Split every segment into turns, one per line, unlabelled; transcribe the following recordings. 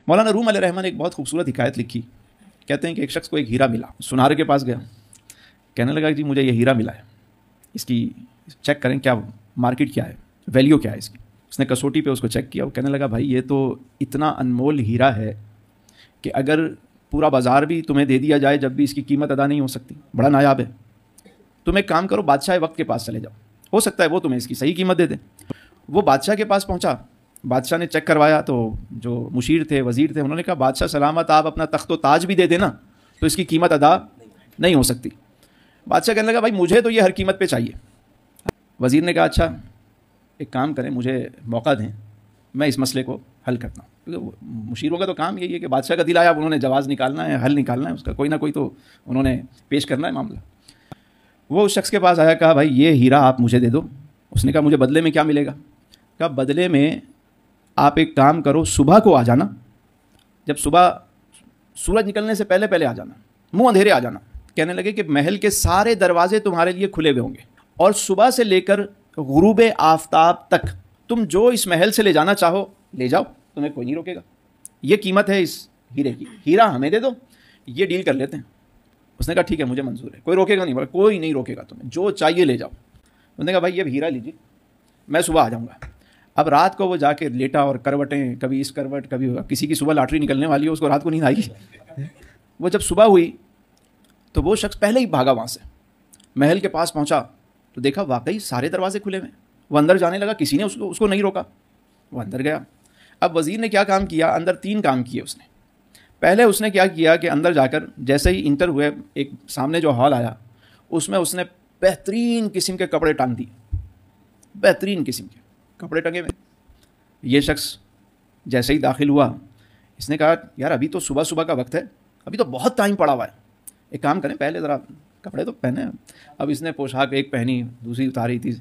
مولانا روم علیہ رحمٰن نے ایک بہت خوبصورت حکایت لکھی. کہتے ہیں کہ ایک شخص کو ایک ہیرا ملا, سنار کے پاس گیا, کہنے لگا جی مجھے یہ ہیرا ملا ہے, اس کی چیک کریں کیا مارکیٹ کیا ہے, ویلیو کیا ہے اس کی. اس نے کسوٹی پہ اس کو چیک کیا اور کہنے لگا بھائی یہ تو اتنا انمول ہیرا ہے کہ اگر پورا بازار بھی تمہیں دے دیا جائے جب بھی اس کی قیمت ادا نہیں ہو سکتی, بڑا نایاب ہے. تم ایک کام کرو, بادشاہ وقت کے پاس چلے جاؤ, ہو سکتا ہے وہ تمہیں اس کی صحیح قیمت دے دیں. وہ بادشاہ کے پاس پہنچا, بادشاہ نے چیک کروایا تو جو مشیر تھے, وزیر تھے, انہوں نے کہا بادشاہ سلامت, آپ اپنا تخت و تاج بھی دے دینا تو اس کی قیمت ادا نہیں ہو سکتی. بادشاہ کہنے لگا بھائی مجھے تو یہ ہر قیمت پہ چاہیے. وزیر نے کہا اچھا ایک کام کریں, مجھے موقع دیں, میں اس مسئلے کو حل کرتا ہوں. کیونکہ مشیروں کا تو کام یہی ہے کہ بادشاہ کا دل آیا, انہوں نے جواز نکالنا ہے, حل نکالنا ہے اس کا, کوئی نہ کوئی تو انہوں نے پیش کرنا ہے معاملہ. وہ اس شخص کے پاس آیا, کہا بھائی یہ ہیرا آپ مجھے دے دو. اس نے کہا مجھے بدلے میں کیا ملے گا؟ کہا بدلے میں آپ ایک کام کرو, صبح کو آ جانا, جب صبح سورج نکلنے سے پہلے پہلے آ جانا, منہ اندھیرے آ جانا. کہنے لگے کہ محل کے سارے دروازے تمہارے لیے کھلے ہوئے ہوں گے اور صبح سے لے کر غروب آفتاب تک تم جو اس محل سے لے جانا چاہو لے جاؤ, تمہیں کوئی نہیں روکے گا. یہ قیمت ہے اس ہیرے کی, ہیرا ہمیں دے دو, یہ ڈیل کر لیتے ہیں. اس نے کہا ٹھیک ہے مجھے منظور ہے, کوئی روکے گا نہیں, کوئی نہیں روکے گا, تمہیں جو چاہیے لے جاؤ. اس نے کہا بھائی یہ ہیرا لیجیے, میں صبح آ جاؤں گا. اب رات کو وہ جا کے لیٹا اور کروٹیں, کبھی اس کروٹ کبھی کسی کی صبح لاٹری نکلنے والی ہے, اس کو رات کو نیند آئی. وہ جب صبح ہوئی تو وہ شخص پہلے ہی بھاگا وہاں سے, محل کے پاس پہنچا تو دیکھا واقعی سارے دروازے کھلے ہوئے. وہ اندر جانے لگا, کسی نے اس کو نہیں روکا, وہ اندر گیا. اب وزیر نے کیا کام کیا, اندر 3 کام کیے اس نے. پہلے اس نے کیا کیا کہ اندر جا کر جیسے ہی انٹر ہوئے, ایک سامنے جو ہال آیا اس میں اس نے بہترین قسم کے کپڑے ٹانگ دیے, بہترین قسم کے کپڑے ٹنگے ہوئے. یہ شخص جیسے ہی داخل ہوا, اس نے کہا یار ابھی تو صبح صبح کا وقت ہے, ابھی تو بہت ٹائم پڑا ہوا ہے, ایک کام کریں پہلے ذرا کپڑے تو پہنے. اب اس نے پوشاک ایک پہنی, دوسری اتاری تھی,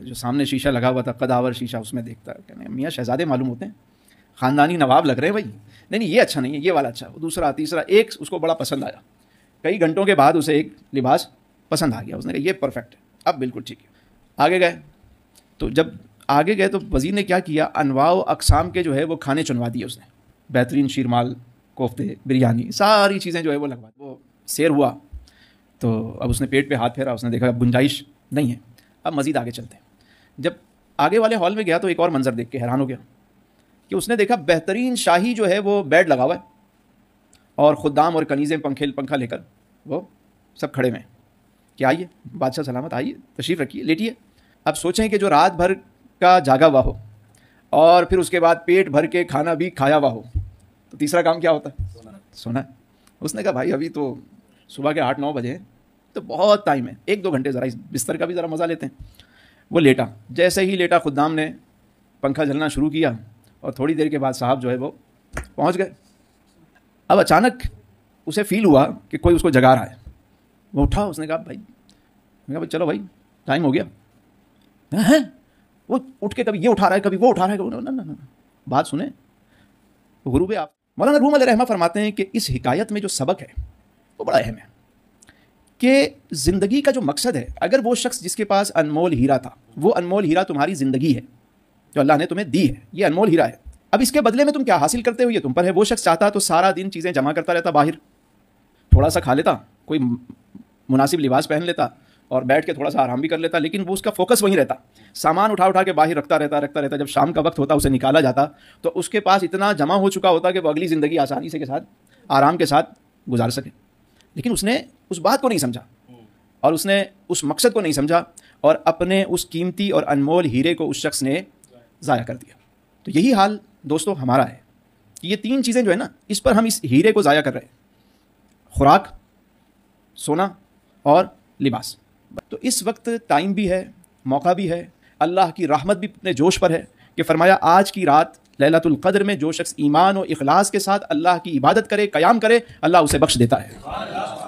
جو سامنے شیشہ لگا ہوا تھا قداور شیشہ, اس میں دیکھتا ہے, کہنے میاں شہزادے معلوم ہوتے ہیں, خاندانی نواب لگ رہے ہیں بھائی. نہیں یہ اچھا نہیں ہے, یہ والا اچھا. دوسرا تیسرا, ایک اس کو بڑا پسند آیا. کئی گھنٹوں کے بعد اسے ایک لباس پسند آ گیا. اس نے کہا یہ پرفیکٹ ہے, اب بالکل ٹھیک ہے. آگے گئے تو جب آگے گئے تو وزیر نے کیا کیا, انواع و اقسام کے جو ہے وہ کھانے چنوا دیے اس نے, بہترین شیرمال, کوفتے, بریانی, ساری چیزیں جو ہے وہ لگوا. وہ سیر ہوا تو اب اس نے پیٹ پہ ہاتھ پھیرا, اس نے دیکھا اب گنجائش نہیں ہے, اب مزید آگے چلتے ہیں. جب آگے والے ہال میں گیا تو ایک اور منظر دیکھ کے حیران ہو گیا کہ اس نے دیکھا بہترین شاہی جو ہے وہ بیڈ لگا ہوا ہے اور خدام اور کنیزیں پنکھا لے کر وہ سب کھڑے ہوئے ہیں کہ آئیے بادشاہ سلامت, آئیے تشریف رکھیے, لیٹیے. اب سوچیں کہ جو رات بھر کا جاگا ہوا ہو اور پھر اس کے بعد پیٹ بھر کے کھانا بھی کھایا ہوا ہو تو تیسرا کام کیا ہوتا ہے؟ سونا. اس نے کہا بھائی ابھی تو صبح کے 8-9 بجے ہیں تو بہت ٹائم ہے, 1-2 گھنٹے ذرا اس بستر کا بھی ذرا مزہ لیتے ہیں. وہ لیٹا, جیسے ہی لیٹا خدام نے پنکھا جلنا شروع کیا اور تھوڑی دیر کے بعد صاحب جو ہے وہ پہنچ گئے. اب اچانک اسے فیل ہوا کہ کوئی اس کو جگا رہا ہے. وہ اٹھا, اس نے کہا بھائی چلو بھائی ٹائم ہو گیا. وہ اٹھ کے کبھی یہ اٹھا رہا ہے کبھی وہ اٹھا رہا ہے. بات سنیں, غروب آپ. مولانا روم علیہ رحمہ فرماتے ہیں کہ اس حکایت میں جو سبق ہے وہ بڑا اہم ہے کہ زندگی کا جو مقصد ہے, اگر وہ شخص جس کے پاس انمول ہیرا تھا, وہ انمول ہیرا تمہاری زندگی ہے جو اللہ نے تمہیں دی ہے, یہ انمول ہیرا ہے. اب اس کے بدلے میں تم کیا حاصل کرتے ہو یہ تم پر ہے. وہ شخص چاہتا تو سارا دن چیزیں جمع کرتا رہتا باہر, تھوڑا سا کھا لیتا, کوئی مناسب لباس پہن لیتا اور بیٹھ کے تھوڑا سا آرام بھی کر لیتا, لیکن وہ اس کا فوکس وہیں رہتا, سامان اٹھا کے باہر رکھتا رہتا. جب شام کا وقت ہوتا اسے نکالا جاتا تو اس کے پاس اتنا جمع ہو چکا ہوتا کہ وہ اگلی زندگی آسانی سے کے ساتھ آرام کے ساتھ گزار سکے. لیکن اس نے اس بات کو نہیں سمجھا اور اس نے اس مقصد کو نہیں سمجھا اور اپنے اس قیمتی اور انمول ہیرے کو اس شخص نے ضائع کر دیا. تو یہی حال دوستو ہمارا ہے کہ یہ 3 چیزیں جو ہے نا, اس پر ہم اس ہیرے کو ضائع کر رہے ہیں, خوراک, سونا اور لباس. تو اس وقت ٹائم بھی ہے, موقع بھی ہے, اللہ کی رحمت بھی اپنے جوش پر ہے کہ فرمایا آج کی رات لیلۃ القدر میں جو شخص ایمان و اخلاص کے ساتھ اللہ کی عبادت کرے, قیام کرے, اللہ اسے بخش دیتا ہے.